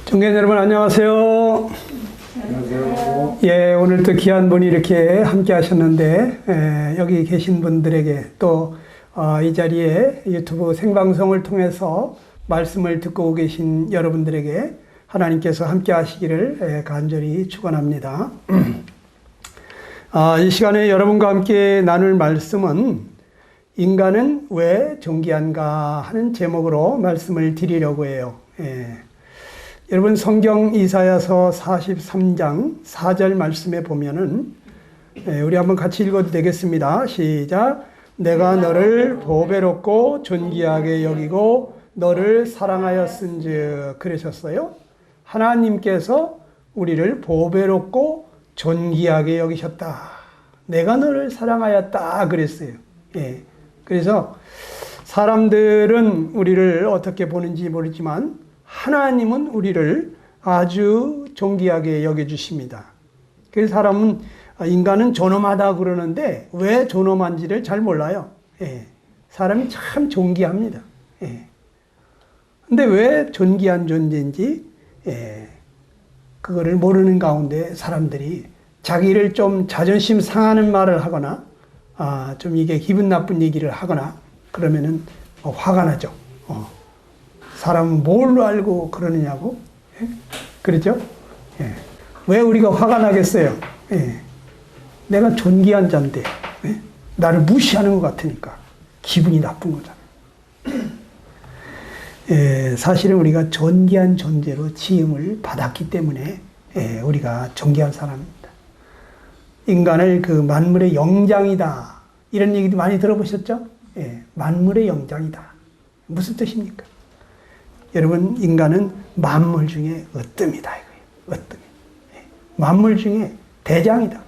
청취자 여러분 안녕하세요. 안녕하세요. 예, 오늘 또 귀한 분이 이렇게 함께 하셨는데, 여기 계신 분들에게 또, 이 자리에 유튜브 생방송을 통해서 말씀을 듣고 계신 여러분들에게 하나님께서 함께 하시기를 간절히 축원합니다. 이 시간에 여러분과 함께 나눌 말씀은 인간은 왜 존귀한가 하는 제목으로 말씀을 드리려고 해요. 여러분 성경 이사야서 43장 4절 말씀에 보면은 우리 한번 같이 읽어도 되겠습니다. 시작. 내가 너를 보배롭고 존귀하게 여기고 너를 사랑하였은즉 그러셨어요. 하나님께서 우리를 보배롭고 존귀하게 여기셨다. 내가 너를 사랑하였다 그랬어요. 예. 그래서 사람들은 우리를 어떻게 보는지 모르지만 하나님은 우리를 아주 존귀하게 여겨주십니다. 그래서 인간은 존엄하다 그러는데 왜 존엄한지를 잘 몰라요. 예. 사람이 참 존귀합니다. 예. 근데 왜 존귀한 존재인지, 그거를 모르는 가운데 사람들이 자기를 좀 자존심 상하는 말을 하거나, 좀 이게 기분 나쁜 얘기를 하거나, 그러면은 화가 나죠. 사람은 뭘로 알고 그러느냐고? 예? 그렇죠? 예. 왜 우리가 화가 나겠어요? 예. 내가 존귀한 자인데, 예? 나를 무시하는 것 같으니까 기분이 나쁜 거잖아요. 예, 사실은 우리가 존귀한 존재로 지음을 받았기 때문에 우리가 존귀한 사람입니다. 인간을 그 만물의 영장이다. 이런 얘기도 많이 들어보셨죠? 예, 만물의 영장이다. 무슨 뜻입니까? 여러분, 인간은 만물 중에 으뜸이다. 이거예요. 으뜸. 만물 중에 대장이다.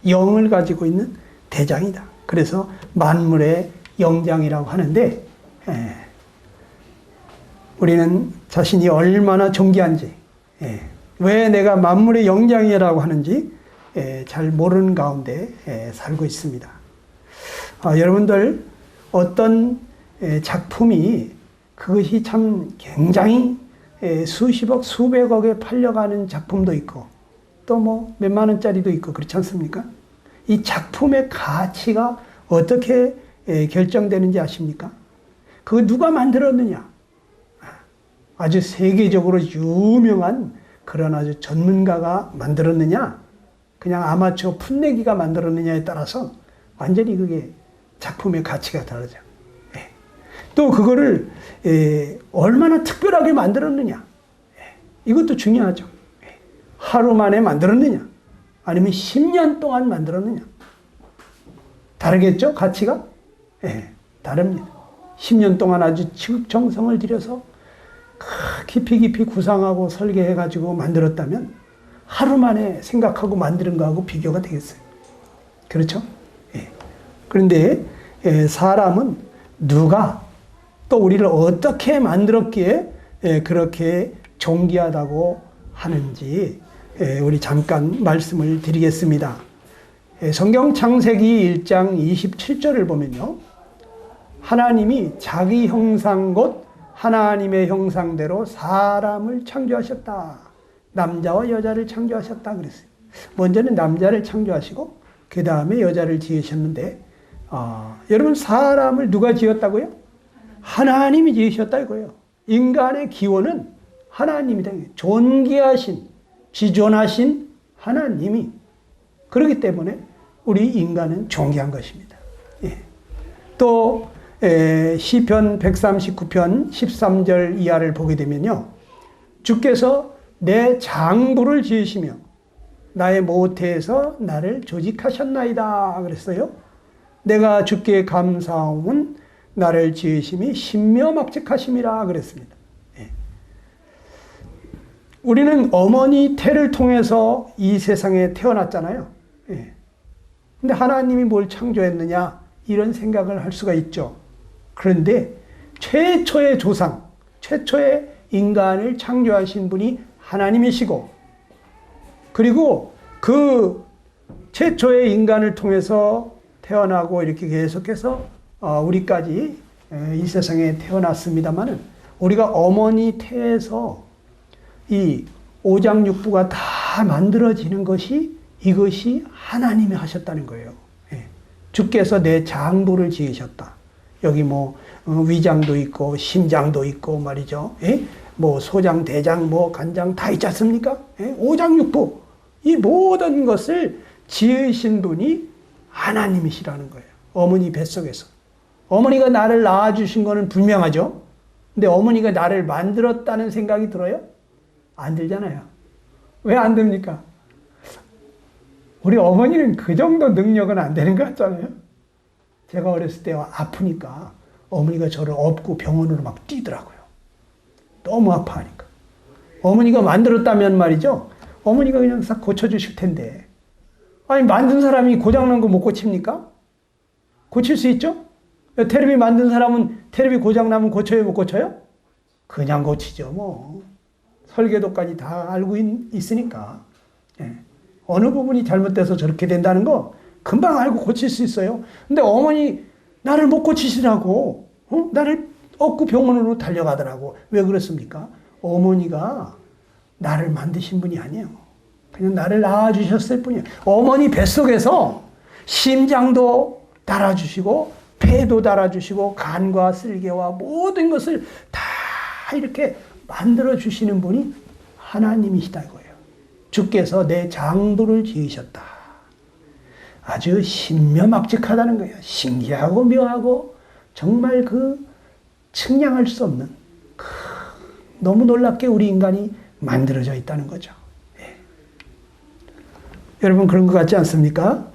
영을 가지고 있는 대장이다. 그래서 만물의 영장이라고 하는데, 우리는 자신이 얼마나 존귀한지, 왜 내가 만물의 영장이라고 하는지 잘 모르는 가운데 살고 있습니다. 여러분들 어떤 작품이 그것이 참 굉장히 수십억, 수백억에 팔려가는 작품도 있고 또 뭐 몇만 원짜리도 있고 그렇지 않습니까? 이 작품의 가치가 어떻게 결정되는지 아십니까? 그거 누가 만들었느냐? 아주 세계적으로 유명한 그런 아주 전문가가 만들었느냐? 그냥 아마추어 풋내기가 만들었느냐에 따라서 완전히 그게 작품의 가치가 다르죠. 또 그거를 얼마나 특별하게 만들었느냐. 이것도 중요하죠. 하루 만에 만들었느냐. 아니면 10년 동안 만들었느냐. 다르겠죠? 가치가? 다릅니다. 10년 동안 아주 지극정성을 들여서 깊이 구상하고 설계해가지고 만들었다면 하루 만에 생각하고 만드는 거하고 비교가 되겠어요. 그렇죠? 그런데 사람은 누가 또 우리를 어떻게 만들었기에 그렇게 존귀하다고 하는지 우리 잠깐 말씀을 드리겠습니다. 성경 창세기 1장 27절을 보면요. 하나님이 자기 형상 곧 하나님의 형상대로 사람을 창조하셨다. 남자와 여자를 창조하셨다 그랬어요. 먼저는 남자를 창조하시고 그 다음에 여자를 지으셨는데 여러분 사람을 누가 지었다고요? 하나님이 지으셨다 이거예요. 인간의 기원은 하나님이다. 존귀하신, 지존하신 하나님이. 그렇기 때문에 우리 인간은 존귀한 것입니다. 또 시편 139편 13절 이하를 보게 되면요. 주께서 내 장부를 지으시며 나의 모태에서 나를 조직하셨나이다 그랬어요. 내가 주께 감사함은 나를 지으심이 신묘막측하심이라 그랬습니다. 우리는 어머니 태를 통해서 이 세상에 태어났잖아요. 근데 하나님이 뭘 창조했느냐 이런 생각을 할 수가 있죠. 그런데 최초의 조상, 최초의 인간을 창조하신 분이 하나님이시고 그리고 그 최초의 인간을 통해서 태어나고 이렇게 계속해서 우리까지 이 세상에 태어났습니다만은 우리가 어머니 태에서 이 오장육부가 다 만들어지는 것이 이것이 하나님이 하셨다는 거예요. 예. 주께서 내 장부를 지으셨다. 여기 뭐 위장도 있고 심장도 있고 말이죠. 예? 뭐 소장, 대장, 뭐 간장 다 있지 않습니까? 예? 오장육부 이 모든 것을 지으신 분이 하나님이시라는 거예요. 어머니 뱃속에서. 어머니가 나를 낳아주신 거는 분명하죠. 근데 어머니가 나를 만들었다는 생각이 들어요? 안 들잖아요. 왜 안 듭니까? 우리 어머니는 그 정도 능력은 안 되는 것 같잖아요. 제가 어렸을 때 아프니까 어머니가 저를 업고 병원으로 막 뛰더라고요. 너무 아파하니까. 어머니가 만들었다면 말이죠. 어머니가 그냥 싹 고쳐주실 텐데. 아니, 만든 사람이 고장난 거 못 고칩니까? 고칠 수 있죠? 테레비 만든 사람은 테레비 고장나면 고쳐요, 못 고쳐요? 그냥 고치죠, 뭐. 설계도까지 다 알고 있으니까. 예. 어느 부분이 잘못돼서 저렇게 된다는 거 금방 알고 고칠 수 있어요. 근데 어머니 나를 못 고치시라고 나를 업고 병원으로 달려가더라고. 왜 그렇습니까? 어머니가 나를 만드신 분이 아니에요. 그냥 나를 낳아주셨을 뿐이에요. 어머니 뱃속에서 심장도 달아주시고 폐도 달아주시고 간과 쓸개와 모든 것을 다 이렇게 만들어주시는 분이 하나님이시다 이거예요. 주께서 내 장부를 지으셨다. 아주 신묘막직하다는 거예요. 신기하고 묘하고 정말 그 측량할 수 없는 너무 놀랍게 우리 인간이 만들어져 있다는 거죠. 예. 여러분 그런 것 같지 않습니까?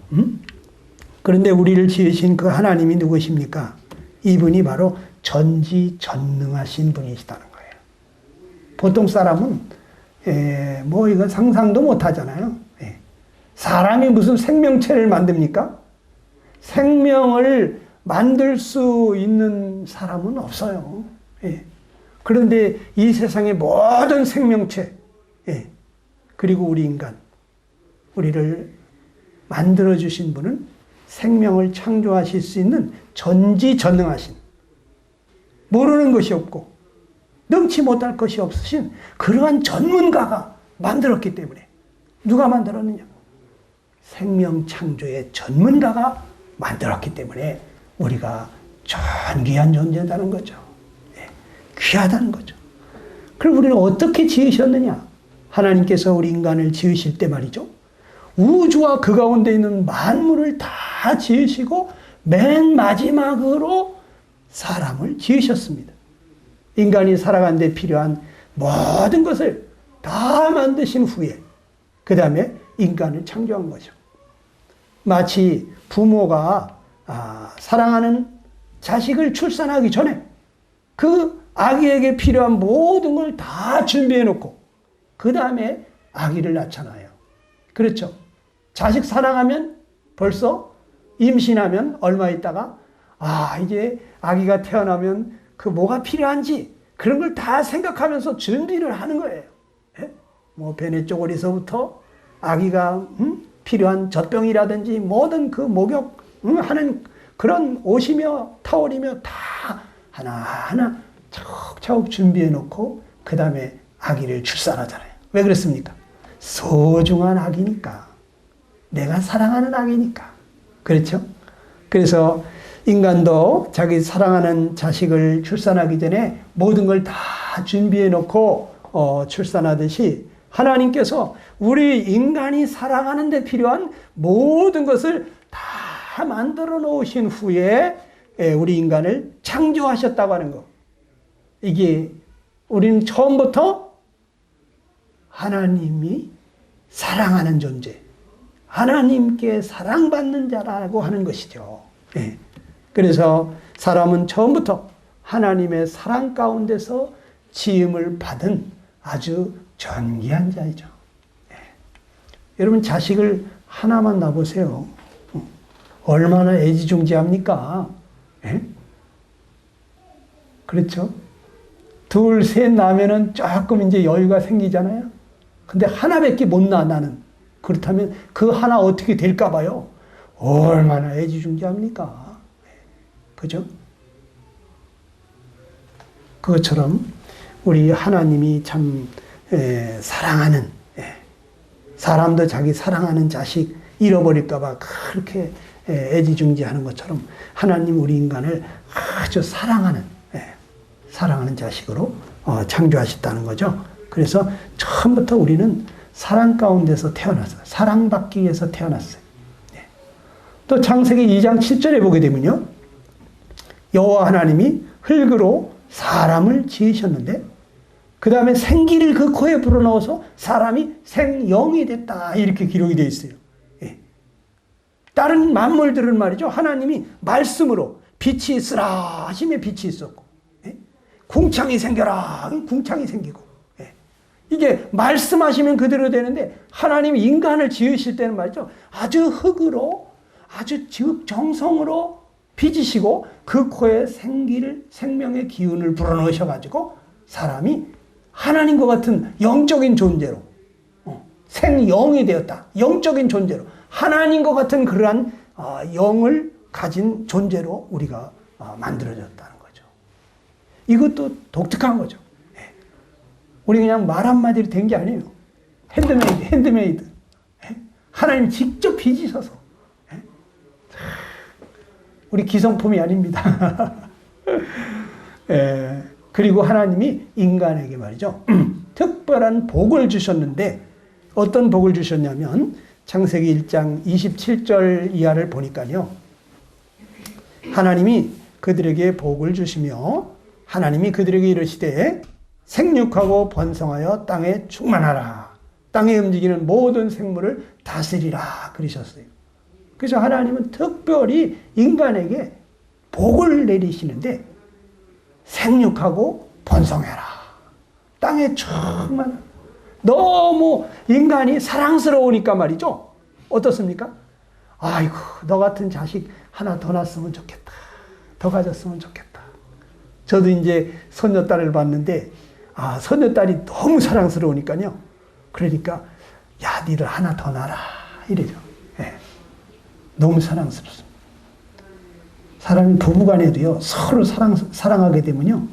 그런데 우리를 지으신 그 하나님이 누구십니까? 이분이 바로 전지전능하신 분이시다는 거예요. 보통 사람은 뭐 이건 상상도 못 하잖아요. 예. 사람이 무슨 생명체를 만듭니까? 생명을 만들 수 있는 사람은 없어요. 예. 그런데 이 세상의 모든 생명체, 예. 그리고 우리 인간, 우리를 만들어주신 분은 생명을 창조하실 수 있는 전지전능하신, 모르는 것이 없고 능치 못할 것이 없으신 그러한 전문가가 만들었기 때문에. 누가 만들었느냐? 생명 창조의 전문가가 만들었기 때문에 우리가 존귀한 존재다는 거죠. 예, 귀하다는 거죠. 그럼 우리는 어떻게 지으셨느냐? 하나님께서 우리 인간을 지으실 때 말이죠. 우주와 그 가운데 있는 만물을 다 지으시고 맨 마지막으로 사람을 지으셨습니다. 인간이 살아가는 데 필요한 모든 것을 다 만드신 후에 그 다음에 인간을 창조한 거죠. 마치 부모가 사랑하는 자식을 출산하기 전에 그 아기에게 필요한 모든 걸 다 준비해 놓고 그 다음에 아기를 낳잖아요. 그렇죠? 자식 사랑하면 벌써 임신하면 얼마 있다가 이제 아기가 태어나면 그 뭐가 필요한지 그런 걸 다 생각하면서 준비를 하는 거예요. 예? 뭐 배내 쪼가리서부터 아기가 필요한 젖병이라든지 모든 그 목욕 하는 그런 옷이며 타월이며 다 하나하나 차곡차곡 준비해 놓고 그 다음에 아기를 출산하잖아요. 왜 그렇습니까? 소중한 아기니까. 내가 사랑하는 아기니까. 그렇죠? 그래서 인간도 자기 사랑하는 자식을 출산하기 전에 모든 걸 다 준비해 놓고 출산하듯이 하나님께서 우리 인간이 살아가는 데 필요한 모든 것을 다 만들어 놓으신 후에 우리 인간을 창조하셨다고 하는 거. 이게 우리는 처음부터 하나님이 사랑하는 존재, 하나님께 사랑받는 자라고 하는 것이죠. 예. 그래서 사람은 처음부터 하나님의 사랑 가운데서 지음을 받은 아주 존귀한 자이죠. 예. 여러분 자식을 하나만 낳아보세요. 얼마나 애지중지합니까? 예? 그렇죠? 둘, 셋 나면은 조금 이제 여유가 생기잖아요. 근데 하나밖에 못 낳아, 나는. 그렇다면 그 하나 어떻게 될까 봐요. 얼마나 애지중지합니까? 그죠? 그것처럼 우리 하나님이 참 사랑하는, 사람도 자기 사랑하는 자식 잃어버릴까봐 그렇게 애지중지하는 것처럼 하나님 우리 인간을 아주 사랑하는 자식으로 창조하셨다는 거죠. 그래서 처음부터 우리는 사랑 가운데서 태어났어요. 사랑받기 위해서 태어났어요. 또 창세기 2장 7절에 보게 되면요. 여호와 하나님이 흙으로 사람을 지으셨는데 그 다음에 생기를 그 코에 불어넣어서 사람이 생영이 됐다. 이렇게 기록이 되어 있어요. 다른 만물들은 말이죠. 하나님이 말씀으로 빛이 있으라 하시면 빛이 있었고 궁창이 생겨라 궁창이 생기고 이게 말씀하시면 그대로 되는데 하나님이 인간을 지으실 때는 말이죠. 아주 흙으로 아주 정성으로 빚으시고 그 코에 생명의 기운을 불어넣으셔가지고 사람이 하나님과 같은 영적인 존재로 생영이 되었다. 영적인 존재로 하나님과 같은 그러한 영을 가진 존재로 우리가 만들어졌다는 거죠. 이것도 독특한 거죠. 우리 그냥 말 한마디로 된 게 아니에요. 핸드메이드. 하나님 직접 빚으셔서. 우리 기성품이 아닙니다. 그리고 하나님이 인간에게 말이죠. 특별한 복을 주셨는데 어떤 복을 주셨냐면 창세기 1장 27절 이하를 보니까요. 하나님이 그들에게 복을 주시며 하나님이 그들에게 이르시되 생육하고 번성하여 땅에 충만하라. 땅에 움직이는 모든 생물을 다스리라 그러셨어요. 그래서 하나님은 특별히 인간에게 복을 내리시는데 생육하고 번성해라. 땅에 충만. 너무 인간이 사랑스러우니까 말이죠. 어떻습니까? 아이고 너 같은 자식 하나 더 낳았으면 좋겠다. 더 가졌으면 좋겠다. 저도 이제 손녀딸을 봤는데 손녀딸이 너무 사랑스러우니까요. 그러니까 야 니들 하나 더 낳아라 이래죠. 너무 사랑스럽습니다. 사람이 부부간에도요 서로 사랑하게 되면요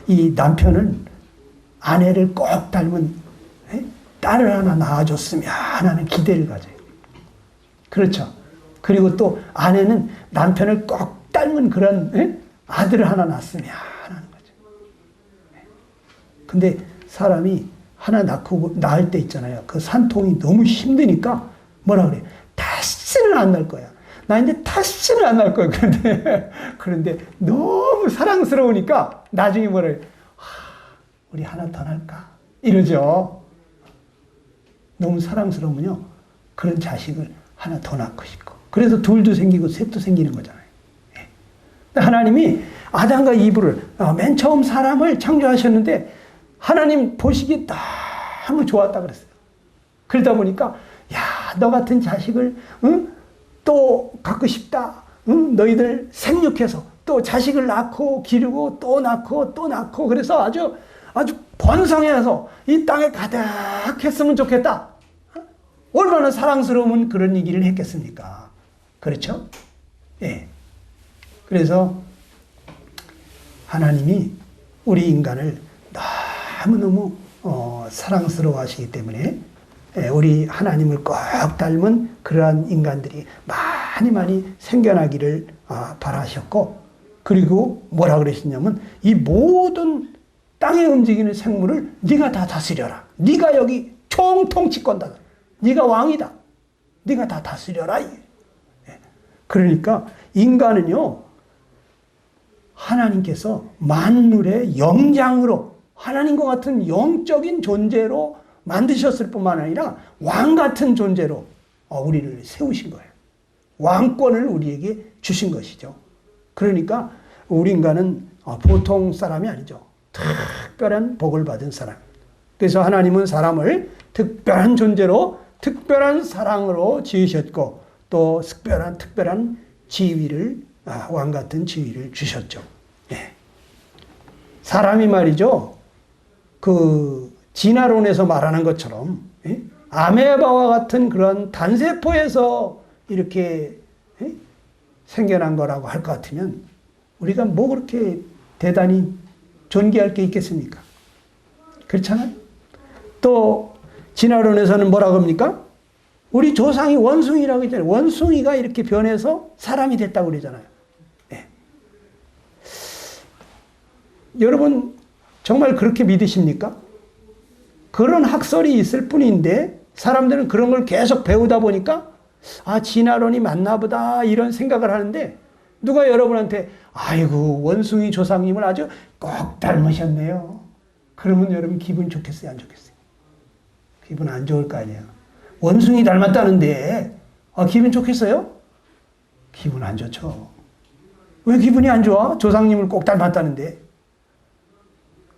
이 남편은 아내를 꼭 닮은 딸을 하나 낳아줬으면 하는 기대를 가져요. 그렇죠. 그리고 또 아내는 남편을 꼭 닮은 그런 아들을 하나 낳았으면 하는 거죠. 근데 사람이 하나 낳을 때 있잖아요. 그 산통이 너무 힘드니까 뭐라 그래? 다시는 안 낳을 거야. 나 이제 다시는 안 낳을 거야. 그런데 너무 사랑스러우니까 나중에 뭐라 그래? 우리 하나 더 낳을까? 이러죠. 너무 사랑스러우면요. 그런 자식을 하나 더 낳고 싶고. 그래서 둘도 생기고 셋도 생기는 거잖아요. 하나님이 아담과 이브를 맨 처음 사람을 창조하셨는데 하나님 보시기에 너무 좋았다 그랬어요. 그러다 보니까 야, 너 같은 자식을 또 갖고 싶다. 너희들 생육해서 또 자식을 낳고 기르고 또 낳고 또 낳고 그래서 아주 번성해서 이 땅에 가득했으면 좋겠다. 얼마나 사랑스러운 그런 얘기를 했겠습니까? 그렇죠? 예. 그래서 하나님이 우리 인간을 너무너무 사랑스러워 하시기 때문에 우리 하나님을 꼭 닮은 그러한 인간들이 많이 생겨나기를 바라셨고 그리고 뭐라 그러시냐면 이 모든 땅에 움직이는 생물을 네가 다 다스려라. 네가 여기 총통치권다. 네가 왕이다. 네가 다 다스려라. 그러니까 인간은요. 하나님께서 만물의 영장으로 하나님과 같은 영적인 존재로 만드셨을 뿐만 아니라 왕 같은 존재로 우리를 세우신 거예요. 왕권을 우리에게 주신 것이죠. 그러니까 우리 인간은 보통 사람이 아니죠. 특별한 복을 받은 사람. 그래서 하나님은 사람을 특별한 존재로 특별한 사랑으로 지으셨고 또 특별한 지위를 왕 같은 지위를 주셨죠. 예. 사람이 말이죠. 그 진화론에서 말하는 것처럼 아메바와 같은 그런 단세포에서 이렇게 생겨난 거라고 할 것 같으면 우리가 뭐 그렇게 대단히 존귀할 게 있겠습니까? 그렇잖아요. 또 진화론에서는 뭐라고 합니까? 우리 조상이 원숭이라고 했잖아요. 원숭이가 이렇게 변해서 사람이 됐다고 그러잖아요. 네. 여러분 정말 그렇게 믿으십니까? 그런 학설이 있을 뿐인데 사람들은 그런 걸 계속 배우다 보니까 아, 진화론이 맞나 보다 이런 생각을 하는데 누가 여러분한테 아이고 원숭이 조상님을 아주 꼭 닮으셨네요. 그러면 여러분 기분 좋겠어요? 안 좋겠어요? 기분 안 좋을 거 아니에요. 원숭이 닮았다는데 기분 좋겠어요? 기분 안 좋죠. 왜 기분이 안 좋아? 조상님을 꼭 닮았다는데.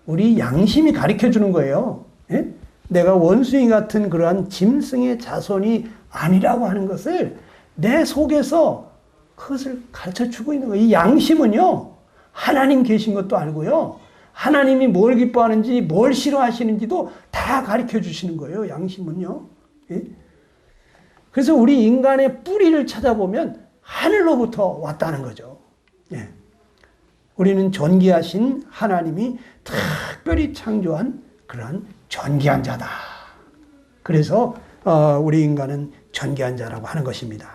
우리 양심이 가르쳐 주는 거예요. 예? 내가 원숭이 같은 그러한 짐승의 자손이 아니라고 하는 것을 내 속에서 그것을 가르쳐 주고 있는 거예요. 이 양심은요, 하나님 계신 것도 알고요, 하나님이 뭘 기뻐하는지, 뭘 싫어하시는지도 다 가르쳐 주시는 거예요, 양심은요. 예? 그래서 우리 인간의 뿌리를 찾아보면 하늘로부터 왔다는 거죠. 예. 우리는 존귀하신 하나님이 특별히 창조한 그러한 존귀한 자다. 그래서 우리 인간은 존귀한 자라고 하는 것입니다.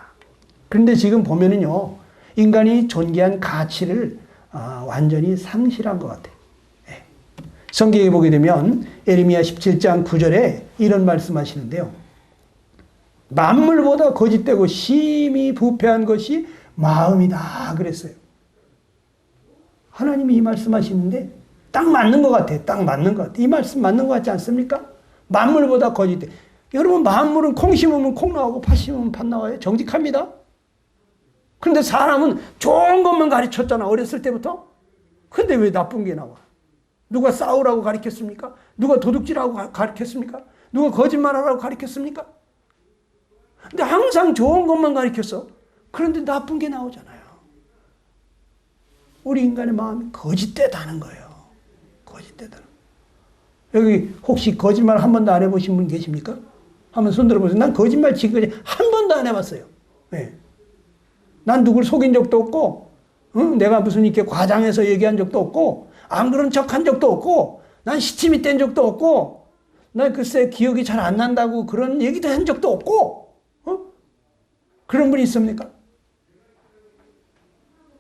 그런데 지금 보면은요, 인간이 존귀한 가치를 완전히 상실한 것 같아요. 예. 성경에 보게 되면 에레미야 17장 9절에 이런 말씀하시는데요. 만물보다 거짓되고 심히 부패한 것이 마음이다 그랬어요. 하나님이 이 말씀하시는데 딱 맞는 것 같아요. 딱 맞는 것 같아요. 이 말씀 맞는 것 같지 않습니까? 만물보다 거짓돼. 여러분 만물은 콩 심으면 콩 나오고 팥 심으면 팥 나와요. 정직합니다. 그런데 사람은 좋은 것만 가르쳤잖아. 어렸을 때부터. 근데 왜 나쁜 게 나와? 누가 싸우라고 가르쳤습니까? 누가 도둑질하고 가르쳤습니까? 누가 거짓말하라고 가르쳤습니까? 근데 항상 좋은 것만 가르쳤어. 그런데 나쁜 게 나오잖아요. 우리 인간의 마음이 거짓되다는 거예요. 거짓되다는 거예요. 여기 혹시 거짓말 한 번도 안 해보신 분 계십니까? 한번 손 들어보세요. 난 거짓말 지금까지 한 번도 안 해봤어요. 네. 난 누굴 속인 적도 없고, 내가 무슨 이렇게 과장해서 얘기한 적도 없고, 안 그런 척 한 적도 없고, 난 시침이 뗀 적도 없고, 난 글쎄 기억이 잘 안 난다고 그런 얘기도 한 적도 없고, 그런 분이 있습니까?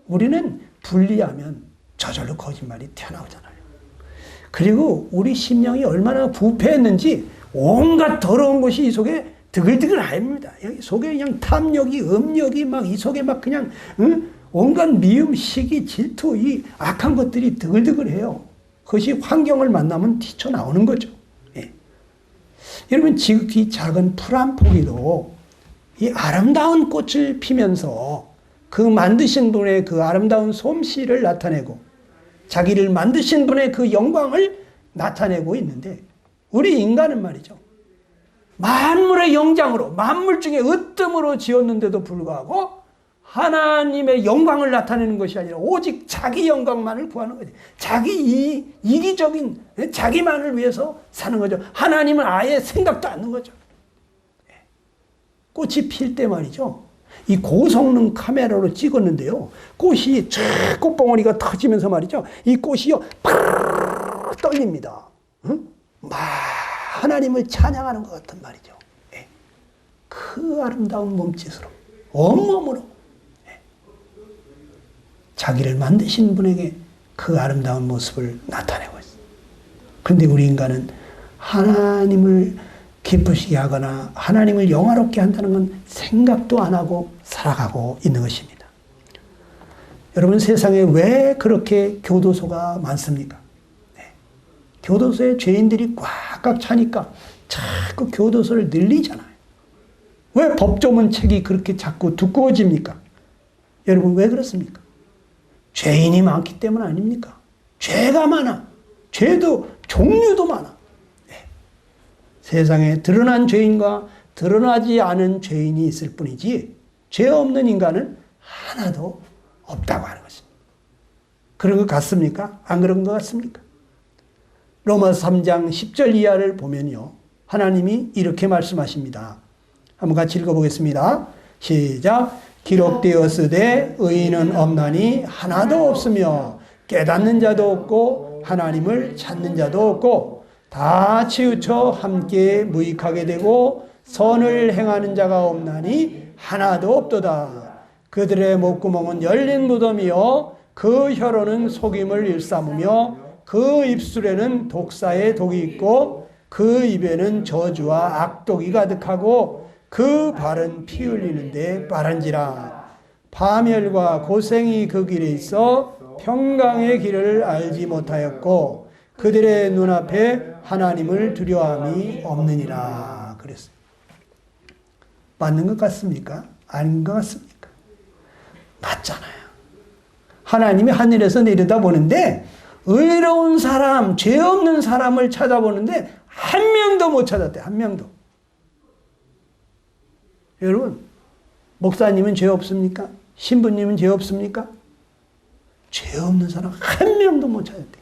우리는 분리하면 저절로 거짓말이 튀어나오잖아요. 그리고 우리 심령이 얼마나 부패했는지 온갖 더러운 것이 이 속에 드글드글합니다. 여기 속에 그냥 탐욕이, 음욕이 막 이 속에 막 그냥 온갖 미움, 시기, 질투, 이 악한 것들이 드글드글해요. 그것이 환경을 만나면 튀쳐나오는 거죠. 예. 여러분 지극히 작은 풀 한 포기도 이 아름다운 꽃을 피면서 그 만드신 분의 그 아름다운 솜씨를 나타내고 자기를 만드신 분의 그 영광을 나타내고 있는데 우리 인간은 말이죠. 만물의 영장으로 만물 중에 으뜸으로 지었는데도 불구하고 하나님의 영광을 나타내는 것이 아니라 오직 자기 영광만을 구하는 거죠. 자기 이기적인 자기만을 위해서 사는 거죠. 하나님은 아예 생각도 않는 거죠. 꽃이 필 때 말이죠. 이 고성능 카메라로 찍었는데요. 꽃이 쫙 꽃봉오리가 터지면서 말이죠. 이 꽃이요. 팍 떨립니다. 응? 막 하나님을 찬양하는 것 같은 말이죠. 예. 그 아름다운 몸짓으로 온몸으로 자기를 만드신 분에게 그 아름다운 모습을 나타내고 있어요. 그런데 우리 인간은 하나님을 기쁘시게 하거나 하나님을 영화롭게 한다는 건 생각도 안 하고 살아가고 있는 것입니다. 여러분 세상에 왜 그렇게 교도소가 많습니까? 네. 교도소에 죄인들이 꽉꽉 차니까 자꾸 교도소를 늘리잖아요. 왜 법조문책이 그렇게 자꾸 두꺼워집니까? 여러분 왜 그렇습니까? 죄인이 많기 때문 아닙니까? 죄가 많아. 죄도 종류도 많아. 세상에 드러난 죄인과 드러나지 않은 죄인이 있을 뿐이지 죄 없는 인간은 하나도 없다고 하는 것입니다. 그런 것 같습니까? 안 그런 것 같습니까? 로마서 3장 10절 이하를 보면요. 하나님이 이렇게 말씀하십니다. 한번 같이 읽어보겠습니다. 시작. 기록되었으되 의인은 없나니 하나도 없으며 깨닫는 자도 없고 하나님을 찾는 자도 없고 다 치우쳐 함께 무익하게 되고 선을 행하는 자가 없나니 하나도 없도다. 그들의 목구멍은 열린 무덤이요 그 혀로는 속임을 일삼으며 그 입술에는 독사의 독이 있고 그 입에는 저주와 악독이 가득하고 그 발은 피 흘리는데 빠른지라. 파멸과 고생이 그 길에 있어 평강의 길을 알지 못하였고 그들의 눈앞에 하나님을 두려워함이 없느니라. 그랬어요. 맞는 것 같습니까? 아닌 것 같습니까? 맞잖아요. 하나님이 하늘에서 내려다보는데 의로운 사람, 죄 없는 사람을 찾아보는데 한 명도 못 찾았대요. 한 명도. 여러분, 목사님은 죄 없습니까? 신부님은 죄 없습니까? 죄 없는 사람 한 명도 못 찾았대요.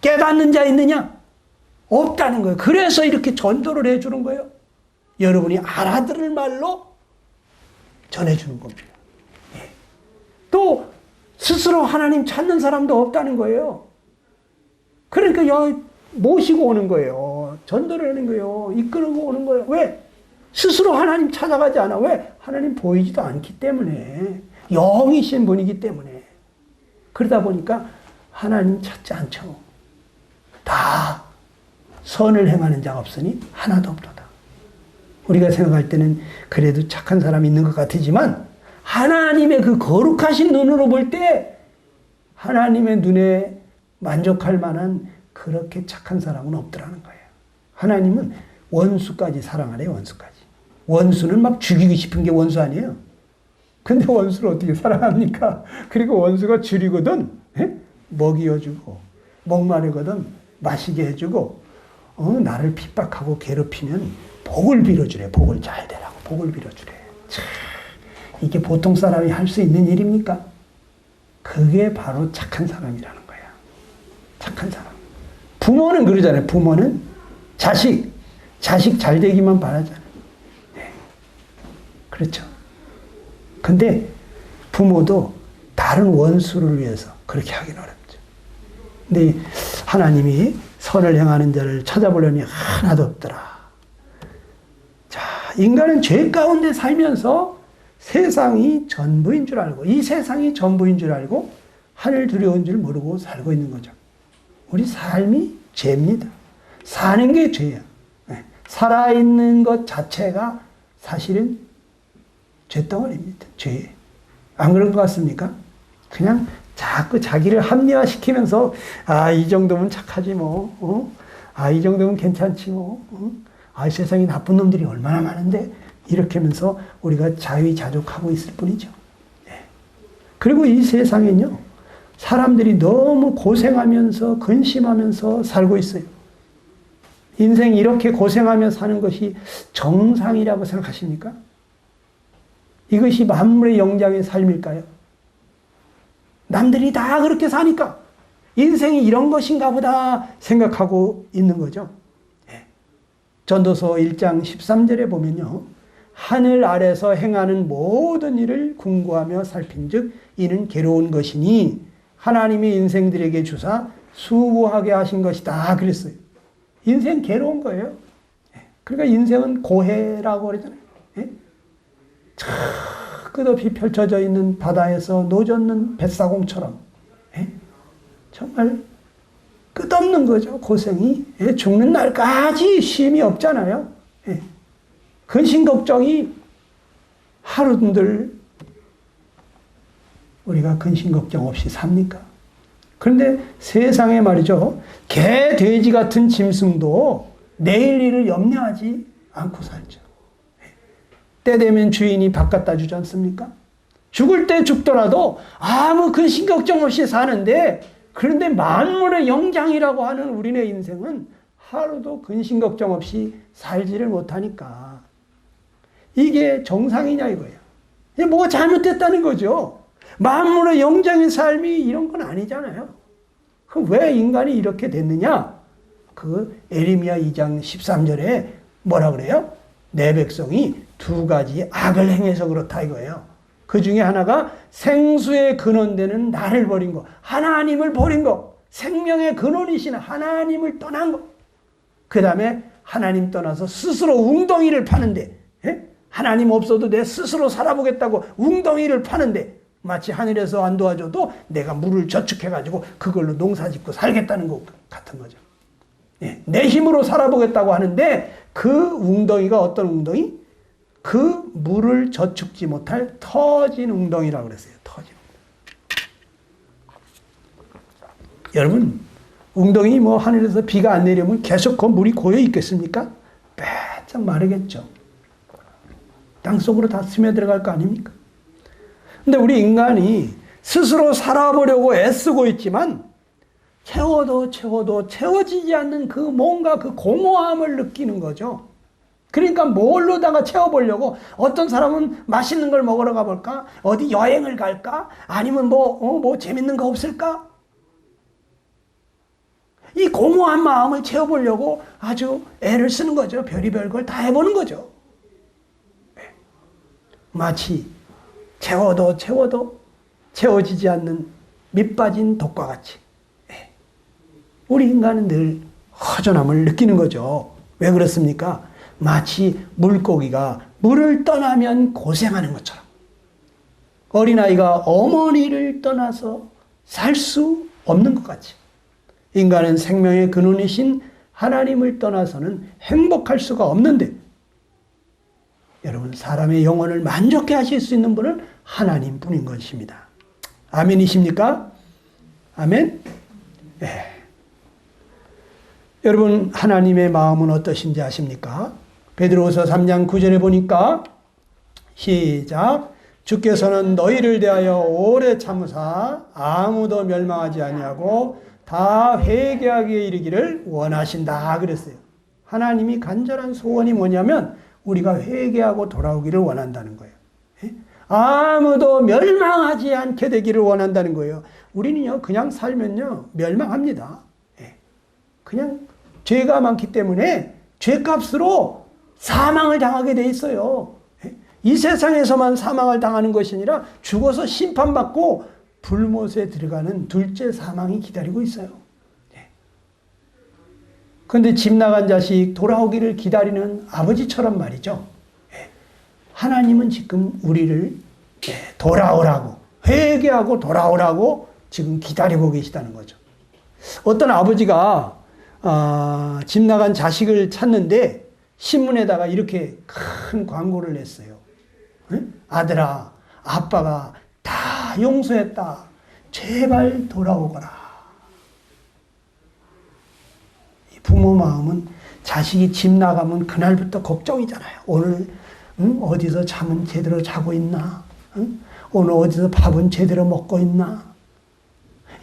깨닫는 자 있느냐? 없다는 거예요. 그래서 이렇게 전도를 해주는 거예요. 여러분이 알아들을 말로 전해주는 겁니다. 또 스스로 하나님 찾는 사람도 없다는 거예요. 그러니까 모시고 오는 거예요. 전도를 하는 거예요. 이끌고 오는 거예요. 왜? 스스로 하나님 찾아가지 않아. 왜? 하나님 보이지도 않기 때문에. 영이신 분이기 때문에. 그러다 보니까 하나님 찾지 않죠. 다 선을 행하는 자가 없으니 하나도 없도다. 우리가 생각할 때는 그래도 착한 사람이 있는 것 같지만 하나님의 그 거룩하신 눈으로 볼 때 하나님의 눈에 만족할 만한 그렇게 착한 사람은 없더라는 거예요. 하나님은 원수까지 사랑하래요. 원수까지. 원수는 막 죽이고 싶은 게 원수 아니에요. 근데 원수를 어떻게 사랑합니까? 그리고 원수가 줄이거든 먹이어주고 목마르거든 마시게 해주고 나를 핍박하고 괴롭히면 복을 빌어주래. 복을 잘 되라고 복을 빌어주래. 참, 이게 보통 사람이 할 수 있는 일입니까? 그게 바로 착한 사람이라는 거야. 착한 사람. 부모는 그러잖아요. 부모는 자식 잘 되기만 바라잖아요. 네. 그렇죠. 근데 부모도 다른 원수를 위해서 그렇게 하긴 어렵죠. 근데 하나님이 선을 행하는 자를 찾아보려니 하나도 없더라. 자, 인간은 죄 가운데 살면서 세상이 전부인 줄 알고, 이 세상이 전부인 줄 알고 하늘 두려운 줄 모르고 살고 있는 거죠. 우리 삶이 죄입니다. 사는 게 죄야. 살아있는 것 자체가 사실은 죄덩어리입니다. 죄. 안 그런 것 같습니까? 그냥 자꾸 자기를 합리화시키면서 이 정도면 착하지 뭐. 이 정도면 괜찮지 뭐. 세상에 나쁜 놈들이 얼마나 많은데 이렇게 하면서 우리가 자위자족하고 있을 뿐이죠. 네. 그리고 이 세상엔요. 사람들이 너무 고생하면서 근심하면서 살고 있어요. 인생 이렇게 고생하며 사는 것이 정상이라고 생각하십니까? 이것이 만물의 영장의 삶일까요? 남들이 다 그렇게 사니까 인생이 이런 것인가 보다 생각하고 있는 거죠. 네. 전도서 1장 13절에 보면요. 하늘 아래서 행하는 모든 일을 궁구하며 살핀즉 이는 괴로운 것이니 하나님이 인생들에게 주사 수고하게 하신 것이다 그랬어요. 인생 괴로운 거예요. 그러니까 인생은 고해라고 그러잖아요. 끝없이 펼쳐져 있는 바다에서 노젓는 뱃사공처럼 정말 끝없는 거죠. 고생이. 죽는 날까지 쉼이 없잖아요. 근심 걱정이 하루들 우리가 근심 걱정 없이 삽니까? 그런데 세상에 말이죠. 개, 돼지 같은 짐승도 내일 일을 염려하지 않고 살죠. 때 되면 주인이 밥 갖다 주지 않습니까? 죽을 때 죽더라도 아무 근심 걱정 없이 사는데 그런데 만물의 영장이라고 하는 우리네 인생은 하루도 근심 걱정 없이 살지를 못하니까 이게 정상이냐 이거예요. 이게 뭐가 잘못됐다는 거죠. 만물의 영장의 삶이 이런 건 아니잖아요. 그럼 왜 인간이 이렇게 됐느냐? 그 에레미야 2장 13절에 뭐라 그래요? 내 백성이 두 가지 악을 행해서 그렇다 이거예요. 그 중에 하나가 생수의 근원되는 나를 버린 거, 하나님을 버린 거. 생명의 근원이신 하나님을 떠난 거. 그 다음에 하나님 떠나서 스스로 웅덩이를 파는데, 예? 하나님 없어도 내 스스로 살아보겠다고 웅덩이를 파는데, 마치 하늘에서 안 도와줘도 내가 물을 저축해가지고 그걸로 농사 짓고 살겠다는 것 같은 거죠. 예, 내 힘으로 살아보겠다고 하는데 그 웅덩이가 어떤 웅덩이? 그 물을 저축지 못할 터진 웅덩이라고 그랬어요. 터진 웅덩이. 여러분, 웅덩이 뭐 하늘에서 비가 안 내리면 계속 그 물이 고여 있겠습니까? 빼짝 마르겠죠. 땅속으로 다 스며들어갈 거 아닙니까? 근데 우리 인간이 스스로 살아보려고 애쓰고 있지만 채워도 채워지지 않는 그 뭔가 그 공허함을 느끼는 거죠. 그러니까 뭘로다가 채워보려고, 어떤 사람은 맛있는 걸 먹으러 가볼까? 어디 여행을 갈까? 아니면 뭐 재밌는 거 없을까? 이 공허한 마음을 채워보려고 아주 애를 쓰는 거죠. 별의별 걸 다 해보는 거죠. 마치 채워도 채워지지 않는 밑빠진 독과 같이 우리 인간은 늘 허전함을 느끼는 거죠. 왜 그렇습니까? 마치 물고기가 물을 떠나면 고생하는 것처럼, 어린아이가 어머니를 떠나서 살 수 없는 것 같이, 인간은 생명의 근원이신 하나님을 떠나서는 행복할 수가 없는데, 여러분, 사람의 영혼을 만족해 하실 수 있는 분은 하나님뿐인 것입니다. 아멘이십니까? 아멘? 네. 여러분, 하나님의 마음은 어떠신지 아십니까? 베드로후서 3장 9절에 보니까 시작. 주께서는 너희를 대하여 오래 참으사 아무도 멸망하지 아니하고 다 회개하기에 이르기를 원하신다 그랬어요. 하나님이 간절한 소원이 뭐냐면 우리가 회개하고 돌아오기를 원한다는 거예요. 아무도 멸망하지 않게 되기를 원한다는 거예요. 우리는요, 그냥 살면요, 멸망합니다. 그냥 죄가 많기 때문에 죄값으로 사망을 당하게 돼 있어요. 이 세상에서만 사망을 당하는 것이 아니라 죽어서 심판받고 불못에 들어가는 둘째 사망이 기다리고 있어요. 그런데 집 나간 자식 돌아오기를 기다리는 아버지처럼 말이죠. 하나님은 지금 우리를 돌아오라고, 회개하고 돌아오라고 지금 기다리고 계시다는 거죠. 어떤 아버지가 집 나간 자식을 찾는데 신문에다가 이렇게 큰 광고를 냈어요. 아들아, 아빠가 다 용서했다. 제발 돌아오거라. 부모 마음은 자식이 집 나가면 그날부터 걱정이잖아요. 오늘 어디서 잠은 제대로 자고 있나? 오늘 어디서 밥은 제대로 먹고 있나?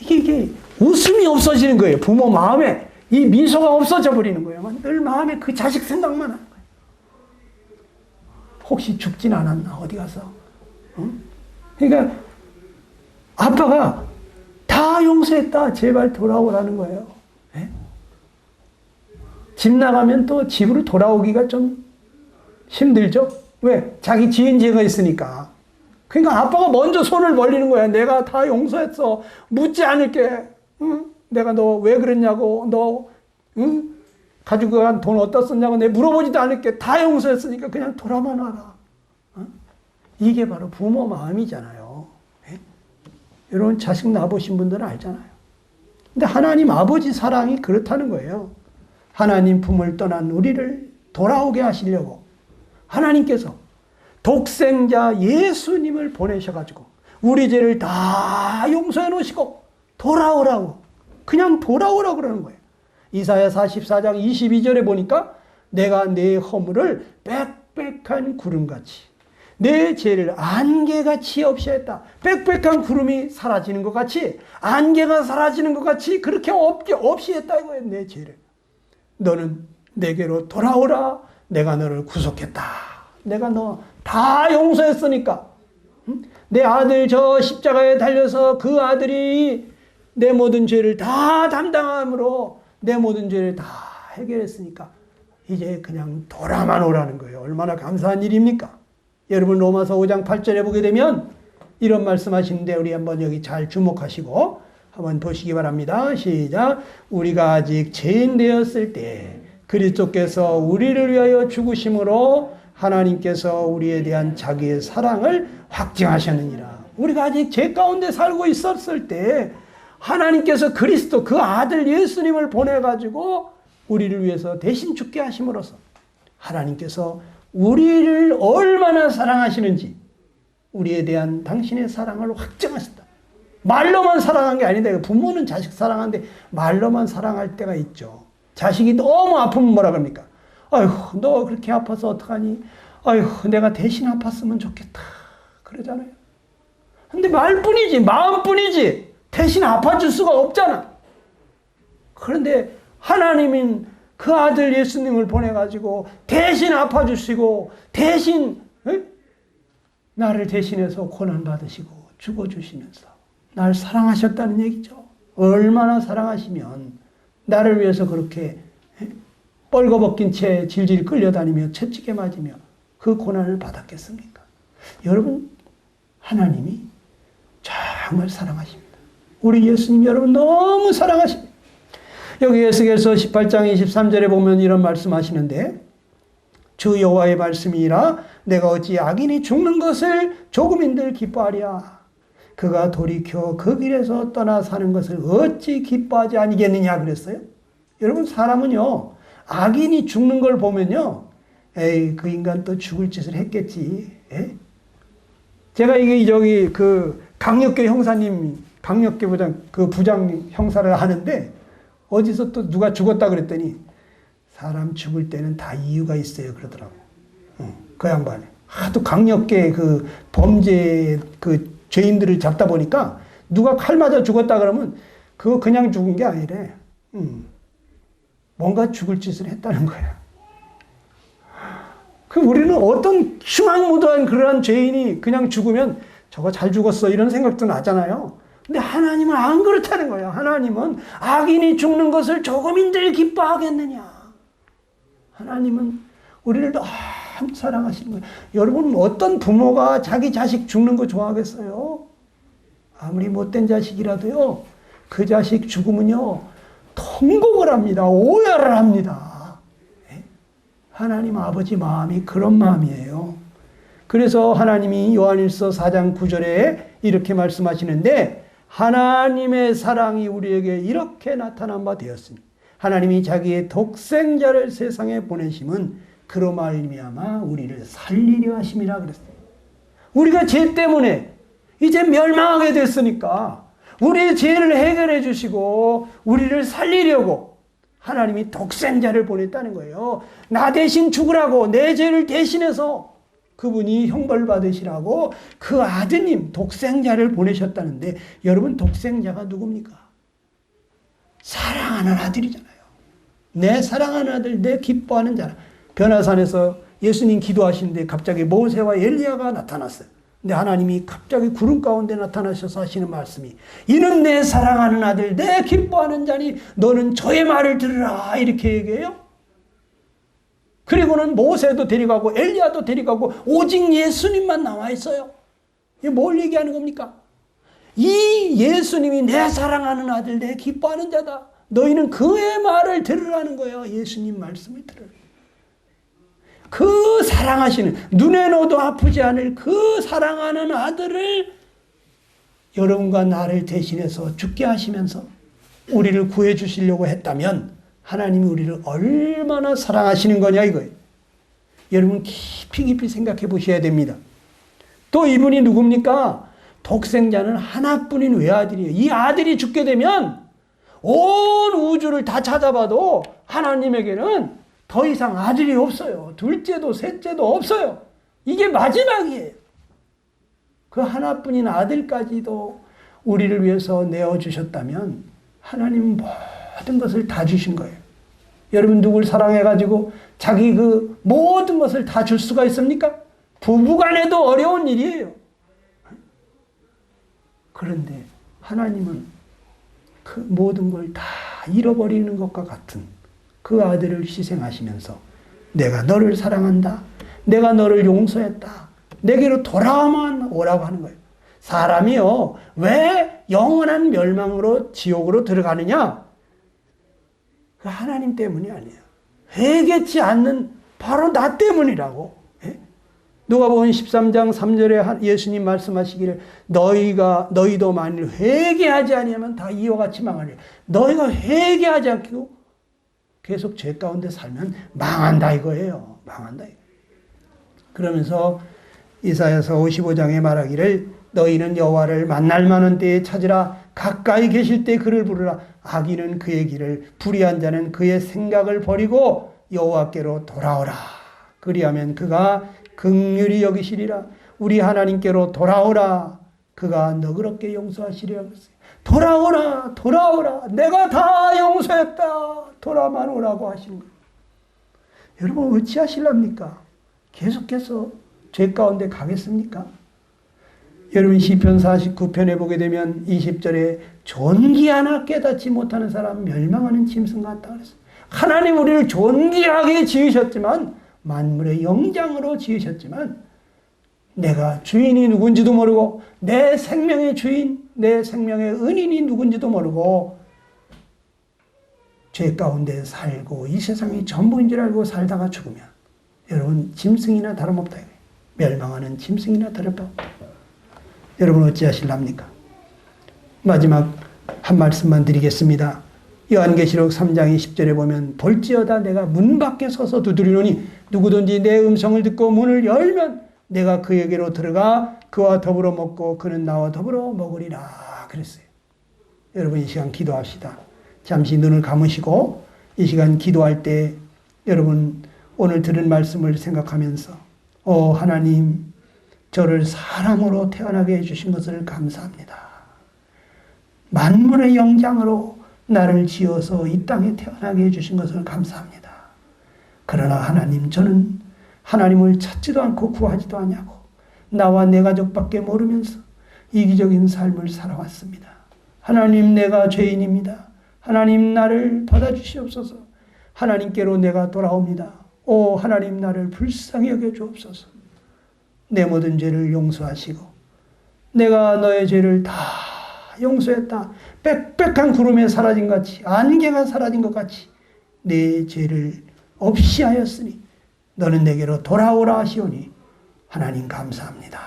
이게 웃음이 없어지는 거예요. 부모 마음에 이 미소가 없어져 버리는 거예요. 늘 마음에 그 자식 생각만 하는 거예요. 혹시 죽진 않았나? 어디 가서? 그러니까 아빠가 다 용서했다. 제발 돌아오라는 거예요. 집 나가면 또 집으로 돌아오기가 좀 힘들죠? 왜? 자기 지은 죄가 있으니까. 그러니까 아빠가 먼저 손을 벌리는 거야. 내가 다 용서했어. 묻지 않을게. 내가 너 왜 그랬냐고, 너 가지고 간 돈 어디다 썼냐고 내가 물어보지도 않을게. 다 용서했으니까 그냥 돌아만 와라. 이게 바로 부모 마음이잖아요. 여러분, 자식 낳아보신 분들은 알잖아요. 근데 하나님 아버지 사랑이 그렇다는 거예요. 하나님 품을 떠난 우리를 돌아오게 하시려고 하나님께서 독생자 예수님을 보내셔가지고 우리 죄를 다 용서해 놓으시고 돌아오라고, 그냥 돌아오라고 그러는 거예요. 이사야 44장 22절에 보니까 내가 내 허물을 빽빽한 구름같이 내 죄를 안개같이 없이 했다. 빽빽한 구름이 사라지는 것 같이, 안개가 사라지는 것 같이 그렇게 없이 했다 이거예요. 내 죄를. 너는 내게로 돌아오라. 내가 너를 구속했다. 내가 너 다 용서했으니까. 내 아들 저 십자가에 달려서 그 아들이 내 모든 죄를 다 담당함으로 내 모든 죄를 다 해결했으니까 이제 그냥 돌아만 오라는 거예요. 얼마나 감사한 일입니까? 여러분, 로마서 5장 8절에 보게 되면 이런 말씀하시는데 우리 한번 여기 잘 주목하시고 한번 보시기 바랍니다. 시작. 우리가 아직 죄인 되었을 때 그리스도께서 우리를 위하여 죽으심으로 하나님께서 우리에 대한 자기의 사랑을 확증하셨느니라. 우리가 아직 죄 가운데 살고 있었을 때 하나님께서 그리스도 그 아들 예수님을 보내가지고 우리를 위해서 대신 죽게 하심으로써 하나님께서 우리를 얼마나 사랑하시는지 우리에 대한 당신의 사랑을 확증하셨다. 말로만 사랑한 게 아닌데 부모는 자식 사랑하는데 말로만 사랑할 때가 있죠. 자식이 너무 아프면 뭐라 그럽니까? 아휴 너 그렇게 아파서 어떡하니? 아휴 내가 대신 아팠으면 좋겠다. 그러잖아요. 근데 말뿐이지 마음뿐이지 대신 아파줄 수가 없잖아. 그런데 하나님은 그 아들 예수님을 보내가지고 대신 아파주시고 대신 나를 대신해서 고난받으시고 죽어주시면서 날 사랑하셨다는 얘기죠. 얼마나 사랑하시면 나를 위해서 그렇게 뻘거벗긴 채 질질 끌려다니며 채찍에 맞으며 그 고난을 받았겠습니까? 여러분 하나님이 정말 사랑하십니다. 우리 예수님 여러분 너무 사랑하십니다. 여기 에스겔서 18장 23절에 보면 이런 말씀하시는데 주 여호와의 말씀이라 내가 어찌 악인이 죽는 것을 조금인들 기뻐하랴. 그가 돌이켜 그 길에서 떠나 사는 것을 어찌 기뻐하지 아니겠느냐 그랬어요. 여러분 사람은요 악인이 죽는 걸 보면요 에이 그 인간 또 죽을 짓을 했겠지. 제가 이게 저기 그 강력계 형사님 강력계부장 그 부장 형사를 하는데 어디서 또 누가 죽었다 그랬더니 사람 죽을 때는 다 이유가 있어요 그러더라고. 그 양반이 하도 강력계 그 범죄 그 죄인들을 잡다 보니까 누가 칼 맞아 죽었다 그러면 그거 그냥 죽은 게 아니래. 뭔가 죽을 짓을 했다는 거야. 그 우리는 어떤 흉악무도한 그러한 죄인이 그냥 죽으면 저거 잘 죽었어 이런 생각도 나잖아요. 근데 하나님은 안 그렇다는 거예요. 하나님은 악인이 죽는 것을 조금인들 기뻐하겠느냐. 하나님은 우리를 너무 사랑하시는 거예요. 여러분 어떤 부모가 자기 자식 죽는 거 좋아하겠어요? 아무리 못된 자식이라도요. 그 자식 죽으면요. 통곡을 합니다. 오열을 합니다. 하나님 아버지 마음이 그런 마음이에요. 그래서 하나님이 요한일서 4장 9절에 이렇게 말씀하시는데 하나님의 사랑이 우리에게 이렇게 나타난 바 되었으니 하나님이 자기의 독생자를 세상에 보내심은 그로 말미암아 우리를 살리려 하심이라 그랬어요. 우리가 죄 때문에 이제 멸망하게 됐으니까 우리의 죄를 해결해 주시고 우리를 살리려고 하나님이 독생자를 보냈다는 거예요. 나 대신 죽으라고 내 죄를 대신해서 그분이 형벌 받으시라고 그 아드님 독생자를 보내셨다는데 여러분 독생자가 누굽니까? 사랑하는 아들이잖아요. 내 사랑하는 아들, 내 기뻐하는 자라. 변화산에서 예수님 기도하시는데 갑자기 모세와 엘리야가 나타났어요. 근데 하나님이 갑자기 구름 가운데 나타나셔서 하시는 말씀이 이는 내 사랑하는 아들, 내 기뻐하는 자니 너는 저의 말을 들으라 이렇게 얘기해요. 그리고는 모세도 데려가고 엘리야도 데려가고 오직 예수님만 나와 있어요. 이게 뭘 얘기하는 겁니까? 이 예수님이 내 사랑하는 아들, 내 기뻐하는 자다. 너희는 그의 말을 들으라는 거예요. 예수님 말씀을 들으라. 그 사랑하시는 눈에 넣어도 아프지 않을 그 사랑하는 아들을 여러분과 나를 대신해서 죽게 하시면서 우리를 구해 주시려고 했다면 하나님이 우리를 얼마나 사랑하시는 거냐 이거예요. 여러분 깊이 생각해 보셔야 됩니다. 또 이분이 누굽니까? 독생자는 하나뿐인 외아들이에요. 이 아들이 죽게 되면 온 우주를 다 찾아봐도 하나님에게는 더 이상 아들이 없어요. 둘째도 셋째도 없어요. 이게 마지막이에요. 그 하나뿐인 아들까지도 우리를 위해서 내어주셨다면 하나님은 모든 것을 다 주신 거예요. 여러분 누굴 사랑해가지고 자기 그 모든 것을 다 줄 수가 있습니까? 부부간에도 어려운 일이에요. 그런데 하나님은 그 모든 걸 다 잃어버리는 것과 같은 그 아들을 희생하시면서 내가 너를 사랑한다. 내가 너를 용서했다. 내게로 돌아오면 오라고 하는 거예요. 사람이요. 왜 영원한 멸망으로 지옥으로 들어가느냐? 그 하나님 때문이 아니에요. 회개치 않는 바로 나 때문이라고. 예? 누가복음 13장 3절에 예수님 말씀하시기를 너희도 만일 회개하지 아니하면 다 이와 같이 망하리라. 너희가 회개하지 않고 계속 죄 가운데 살면 망한다 이거예요. 망한다 이거. 그러면서 이사야서 55장에 말하기를 너희는 여호와를 만날 만한 때에 찾으라. 가까이 계실 때 그를 부르라. 악인은 그의 길을, 불의한 자는 그의 생각을 버리고 여호와께로 돌아오라. 그리하면 그가 긍휼히 여기시리라. 우리 하나님께로 돌아오라. 그가 너그럽게 용서하시리라. 돌아오라, 돌아오라. 내가 다 용서했다. 돌아만 오라고 하시는 거예요. 여러분 어찌하실랍니까? 계속해서 죄 가운데 가겠습니까? 여러분 시편 49편에 보게 되면 20절에 존귀 하나 깨닫지 못하는 사람 멸망하는 짐승 같다 그랬어요. 하나님 우리를 존귀하게 지으셨지만 만물의 영장으로 지으셨지만 내가 주인이 누군지도 모르고 내 생명의 주인, 내 생명의 은인이 누군지도 모르고 죄 가운데 살고 이 세상이 전부인 줄 알고 살다가 죽으면 여러분 짐승이나 다름없다. 멸망하는 짐승이나 다름없다. 여러분 어찌하실랍니까? 마지막 한 말씀만 드리겠습니다. 요한계시록 3장 20절에 보면 볼지어다 내가 문 밖에 서서 두드리노니 누구든지 내 음성을 듣고 문을 열면 내가 그에게로 들어가 그와 더불어 먹고 그는 나와 더불어 먹으리라 그랬어요. 여러분 이 시간 기도합시다. 잠시 눈을 감으시고 이 시간 기도할 때 여러분 오늘 들은 말씀을 생각하면서 하나님 저를 사람으로 태어나게 해주신 것을 감사합니다. 만물의 영장으로 나를 지어서 이 땅에 태어나게 해주신 것을 감사합니다. 그러나 하나님 저는 하나님을 찾지도 않고 구하지도 않냐고 나와 내 가족밖에 모르면서 이기적인 삶을 살아왔습니다. 하나님 내가 죄인입니다. 하나님 나를 받아주시옵소서. 하나님께로 내가 돌아옵니다. 하나님 나를 불쌍히 여겨주옵소서. 내 모든 죄를 용서하시고 내가 너의 죄를 다 용서했다. 빽빽한 구름에 사라진 같이 안개가 사라진 것 같이 내 죄를 없이 하였으니 너는 내게로 돌아오라 하시오니 하나님 감사합니다.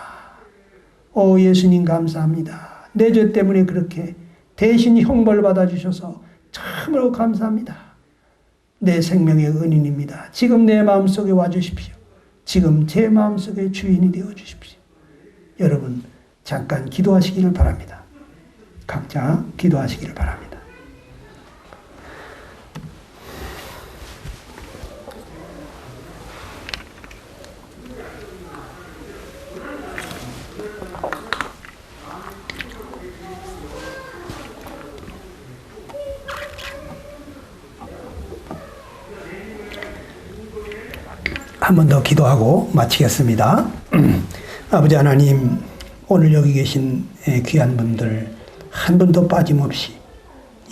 예수님 감사합니다. 내 죄 때문에 그렇게 대신 형벌 받아주셔서 참으로 감사합니다. 내 생명의 은인입니다. 지금 내 마음속에 와주십시오. 지금 제 마음속에 주인이 되어주십시오. 여러분 잠깐 기도하시기를 바랍니다. 각자 기도하시기를 바랍니다. 한 번 더 기도하고 마치겠습니다. 아버지 하나님, 오늘 여기 계신 귀한 분들 한 분도 빠짐없이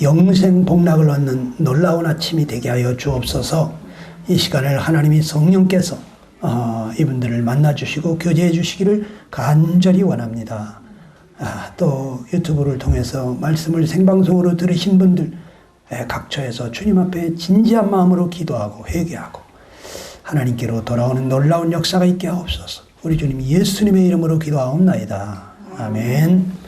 영생 복락을 얻는 놀라운 아침이 되게 하여 주옵소서. 이 시간을 하나님이 성령께서 이분들을 만나주시고 교제해 주시기를 간절히 원합니다. 또 유튜브를 통해서 말씀을 생방송으로 들으신 분들 각처에서 주님 앞에 진지한 마음으로 기도하고 회개하고 하나님께로 돌아오는 놀라운 역사가 있게 하옵소서. 우리 주님 예수님의 이름으로 기도하옵나이다. 아멘.